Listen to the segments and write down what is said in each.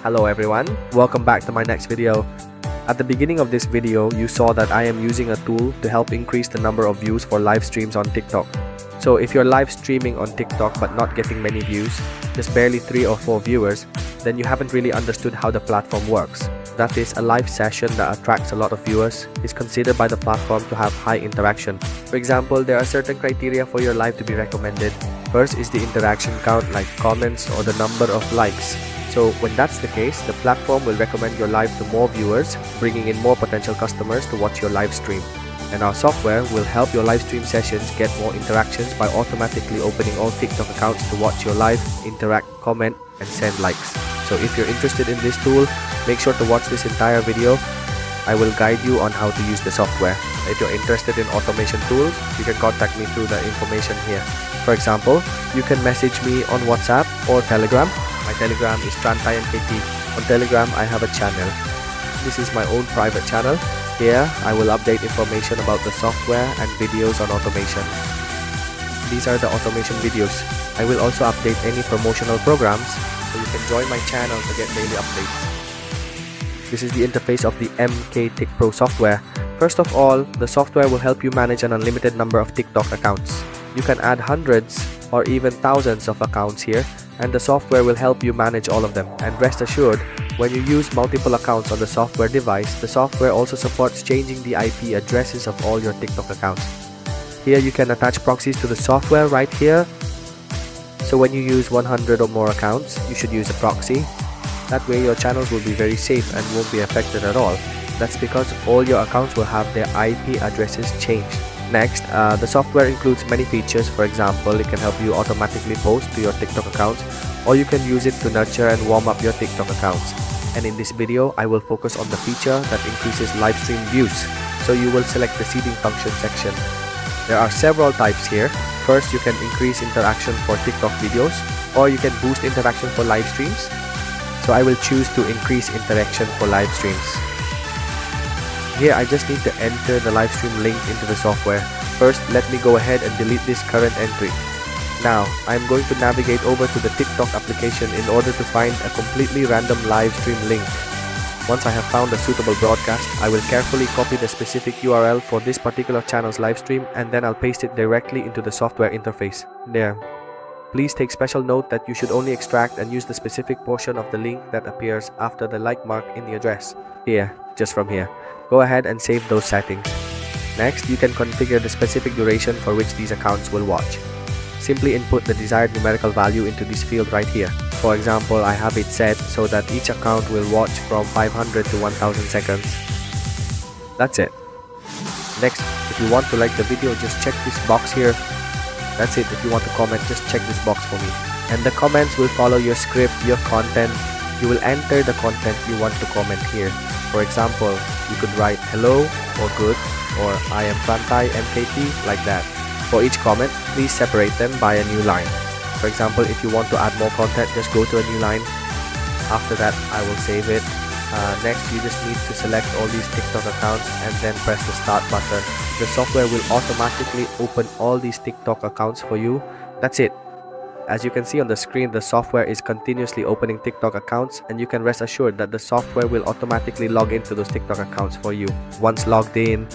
Hello everyone, welcome back to my next video. At the beginning of this video, you saw that I am using a tool to help increase the number of views for live streams on TikTok. So if you're live streaming on TikTok but not getting many views, just barely 3 or 4 viewers, then you haven't really understood how the platform works. That is, a live session that attracts a lot of viewers is considered by the platform to have high interaction. For example, there are certain criteria for your live to be recommended. First is the interaction count, like comments or the number of likes. So when that's the case, the platform will recommend your live to more viewers, bringing in more potential customers to watch your live stream. And our software will help your live stream sessions get more interactions by automatically opening all TikTok accounts to watch your live, interact, comment, and send likes. So if you're interested in this tool, make sure to watch this entire video. I will guide you on how to use the software. If you're interested in automation tools, you can contact me through the information here. For example, you can message me on WhatsApp or Telegram. My Telegram is Trantai MKT. On Telegram, I have a channel. This is my own private channel. Here, I will update information about the software and videos on automation. These are the automation videos. I will also update any promotional programs, so you can join my channel to get daily updates. This is the interface of the MKTik Pro software. First of all, the software will help you manage an unlimited number of TikTok accounts. You can add hundreds or even thousands of accounts here, and the software will help you manage all of them. And rest assured, when you use multiple accounts on the software device, the software also supports changing the IP addresses of all your TikTok accounts. Here you can attach proxies to the software right here. So when you use 100 or more accounts, you should use a proxy. That way your channels will be very safe and won't be affected at all. That's because all your accounts will have their IP addresses changed. Next, the software includes many features. For example, it can help you automatically post to your TikTok accounts, or you can use it to nurture and warm up your TikTok accounts. And in this video, I will focus on the feature that increases live stream views. So you will select the seeding function section. There are several types here. First, you can increase interaction for TikTok videos, or you can boost interaction for live streams. So I will choose to increase interaction for live streams. Here I just need to enter the live stream link into the software. First, let me go ahead and delete this current entry. Now, I'm going to navigate over to the TikTok application in order to find a completely random live stream link. Once I have found a suitable broadcast, I will carefully copy the specific URL for this particular channel's live stream, and then I'll paste it directly into the software interface. There. Please take special note that you should only extract and use the specific portion of the link that appears after the like mark in the address. Here, just from here. Go ahead and save those settings. Next, you can configure the specific duration for which these accounts will watch. Simply input the desired numerical value into this field right here. For example, I have it set so that each account will watch from 500 to 1000 seconds. That's it. Next, if you want to like the video, just check this box here. That's it. If you want to comment, just check this box for me. And the comments will follow your script, your content. You will enter the content you want to comment here. For example, you could write hello or good or I am Trantai MKT, like that. For each comment, please separate them by a new line. For example, if you want to add more content, just go to a new line. After that, I will save it. Next, you just need to select all these TikTok accounts and then press the start button. The software will automatically open all these TikTok accounts for you. That's it. As you can see on the screen, the software is continuously opening TikTok accounts, and you can rest assured that the software will automatically log into those TikTok accounts for you. Once logged in,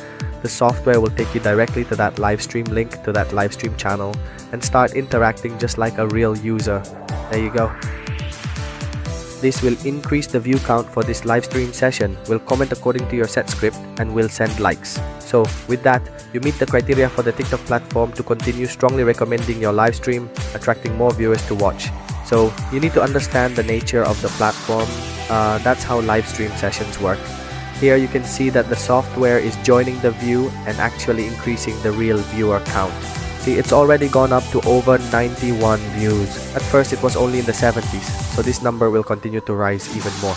the software will take you directly to that live stream link, to that live stream channel, and start interacting just like a real user. There you go. This will increase the view count for this live stream session, will comment according to your set script, and will send likes. So with that, you meet the criteria for the TikTok platform to continue strongly recommending your live stream, attracting more viewers to watch. So you need to understand the nature of the platform. That's how live stream sessions work. Here you can see that the software is joining the view and actually increasing the real viewer count. See, it's already gone up to over 91 views. At first, it was only in the 70s, so this number will continue to rise even more.